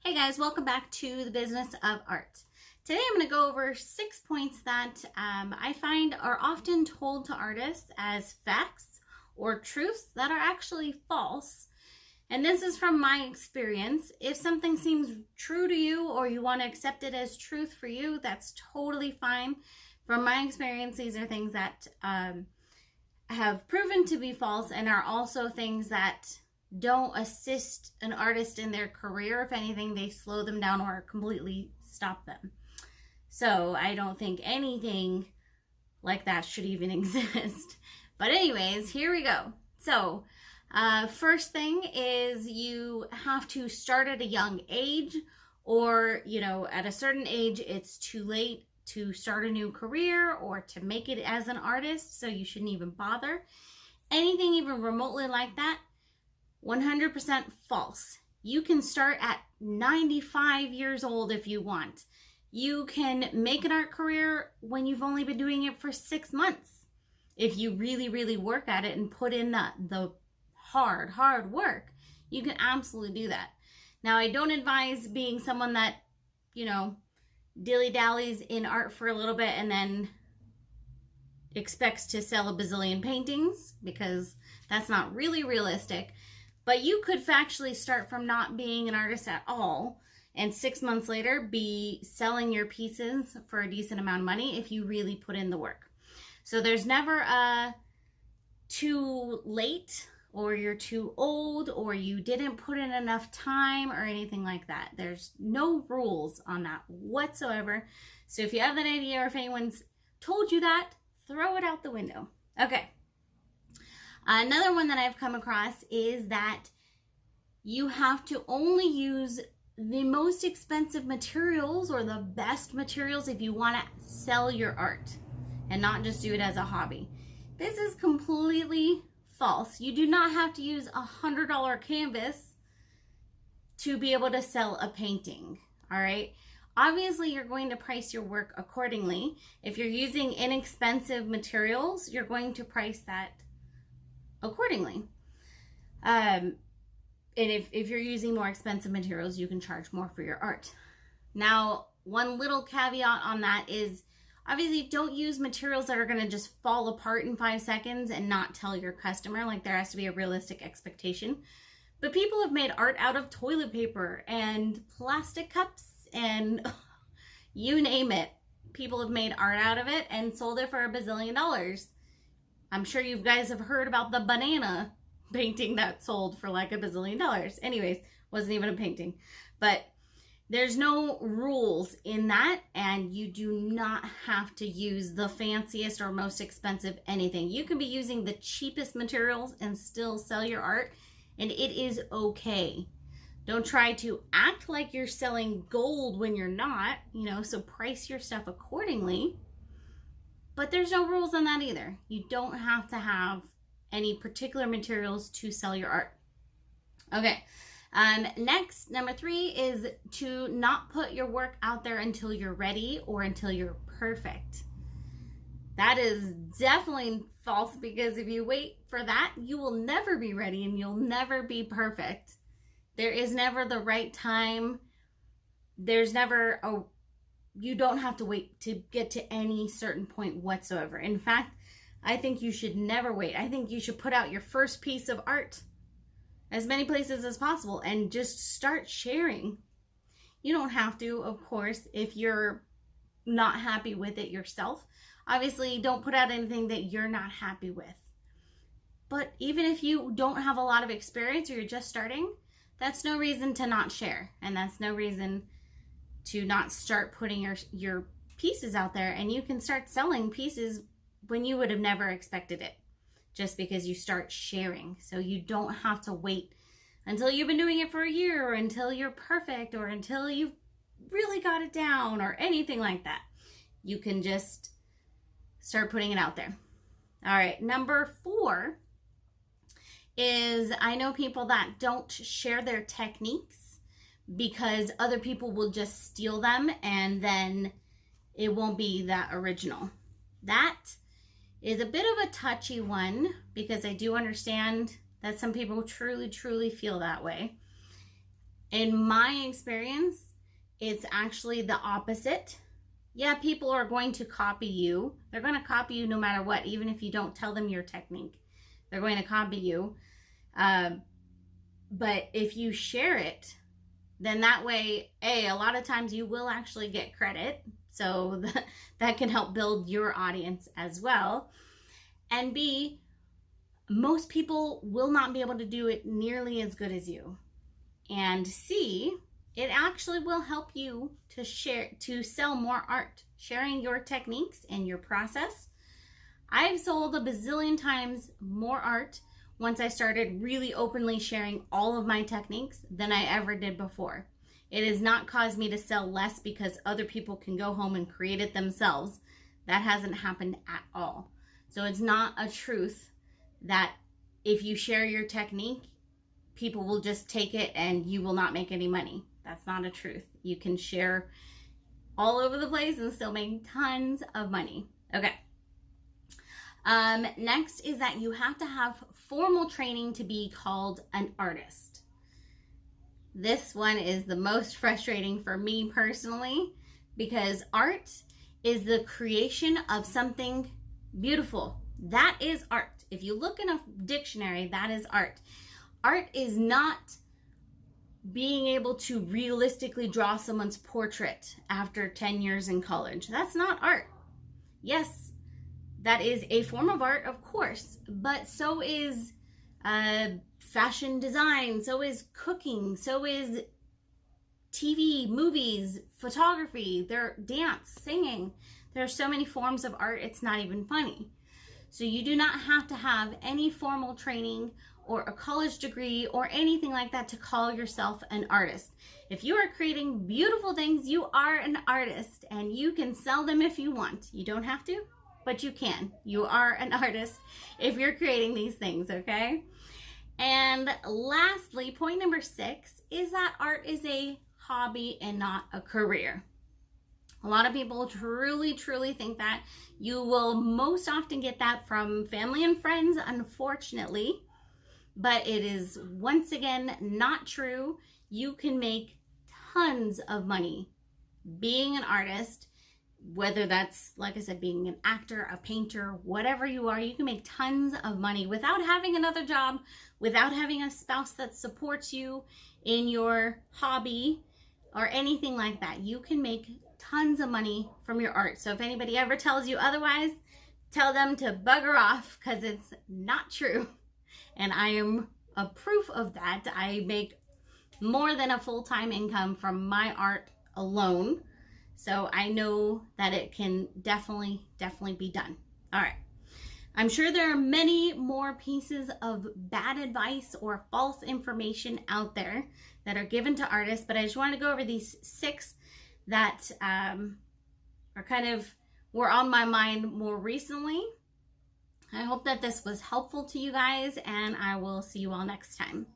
Hey guys, welcome back to the business of art. Today I'm going to go over 6 points that I find are often told to artists as facts or truths that are actually false. And this is from my experience. If something seems true to you or you want to accept it as truth for you, that's totally fine. From my experience, these are things that have proven to be false and are also things that don't assist an artist in their career. If anything, they slow them down or completely stop them. So I don't think anything like that should even exist. But anyways, here we go. So first thing is you have to start at a young age, or at a certain age it's too late to start a new career or to make it as an artist, so you shouldn't even bother. Anything even remotely like that, 100% false. You can start at 95 years old if you want. You can make an art career when you've only been doing it for 6 months. If you really, really work at it and put in the hard work, you can absolutely do that. Now, I don't advise being someone that, dilly-dallies in art for a little bit and then expects to sell a bazillion paintings, because that's not really realistic. But you could factually start from not being an artist at all and 6 months later be selling your pieces for a decent amount of money if you really put in the work. So there's never a too late, or you're too old, or you didn't put in enough time, or anything like that. There's no rules on that whatsoever. So if you have that idea, or if anyone's told you that, throw it out the window. Okay. Another one that I've come across is that you have to only use the most expensive materials or the best materials if you want to sell your art and not just do it as a hobby. This is completely false. You do not have to use $100 canvas to be able to sell a painting, all right? Obviously, you're going to price your work accordingly. If you're using inexpensive materials, you're going to price that accordingly. And if you're using more expensive materials, you can charge more for your art. Now, one little caveat on that is, obviously, don't use materials that are going to just fall apart in 5 seconds and not tell your customer. Like, there has to be a realistic expectation. But people have made art out of toilet paper and plastic cups and you name it. People have made art out of it and sold it for $1 bazillion. I'm sure you guys have heard about the banana painting that sold for like $1 bazillion. Anyways, wasn't even a painting. But there's no rules in that, and you do not have to use the fanciest or most expensive anything. You can be using the cheapest materials and still sell your art, and it is okay. Don't try to act like you're selling gold when you're not, so price your stuff accordingly. But there's no rules on that either. You don't have to have any particular materials to sell your art. Okay. Next, number 3 is to not put your work out there until you're ready or until you're perfect. That is definitely false, because if you wait for that, you will never be ready and you'll never be perfect. There is never the right time. There's never you don't have to wait to get to any certain point whatsoever. In fact, I think you should never wait. I think you should put out your first piece of art as many places as possible and just start sharing. You don't have to, of course, if you're not happy with it yourself. Obviously, don't put out anything that you're not happy with. But even if you don't have a lot of experience or you're just starting, that's no reason to not share. And that's no reason to not start putting your pieces out there. And you can start selling pieces when you would have never expected it, just because you start sharing. So you don't have to wait until you've been doing it for a year, or until you're perfect, or until you've really got it down, or anything like that. You can just start putting it out there. All right, number 4 is, I know people that don't share their techniques because other people will just steal them and then it won't be that original. That is a bit of a touchy one, because I do understand that some people truly feel that way. In my experience, it's actually the opposite. Yeah, people are going to copy you. They're going to copy you no matter what, even if you don't tell them your technique. They're going to copy you. But if you share it, then that way, a lot of times you will actually get credit. So that can help build your audience as well. And B, most people will not be able to do it nearly as good as you. And C, it actually will help you to sell more art. Sharing your techniques and your process. I've sold a bazillion times more art once I started really openly sharing all of my techniques than I ever did before. It has not caused me to sell less because other people can go home and create it themselves. That hasn't happened at all. So it's not a truth that if you share your technique, people will just take it and you will not make any money. That's not a truth. You can share all over the place and still make tons of money. Okay. Next is that you have to have formal training to be called an artist. This one is the most frustrating for me personally because art is the creation of something beautiful. That is art. If you look in a dictionary, that is art. Art is not being able to realistically draw someone's portrait after 10 years in college. That's not art. Yes, that is a form of art, of course, but so is fashion design, so is cooking, so is TV, movies, photography, dance, singing. There are so many forms of art, it's not even funny. So you do not have to have any formal training or a college degree or anything like that to call yourself an artist. If you are creating beautiful things, you are an artist and you can sell them if you want. You don't have to, but you can. You are an artist if you're creating these things, okay? And lastly, point number 6 is that art is a hobby and not a career. A lot of people truly think that. You will most often get that from family and friends, unfortunately. But it is, once again, not true. You can make tons of money being an artist, whether that's, like I said, being an actor, a painter, whatever you are. You can make tons of money without having another job, without having a spouse that supports you in your hobby or anything like that. You can make tons of money from your art. So if anybody ever tells you otherwise, tell them to bugger off because it's not true. And I am a proof of that. I make more than a full-time income from my art alone. So I know that it can definitely be done. All right. I'm sure there are many more pieces of bad advice or false information out there that are given to artists, but I just wanted to go over these 6 that were on my mind more recently. I hope that this was helpful to you guys, and I will see you all next time.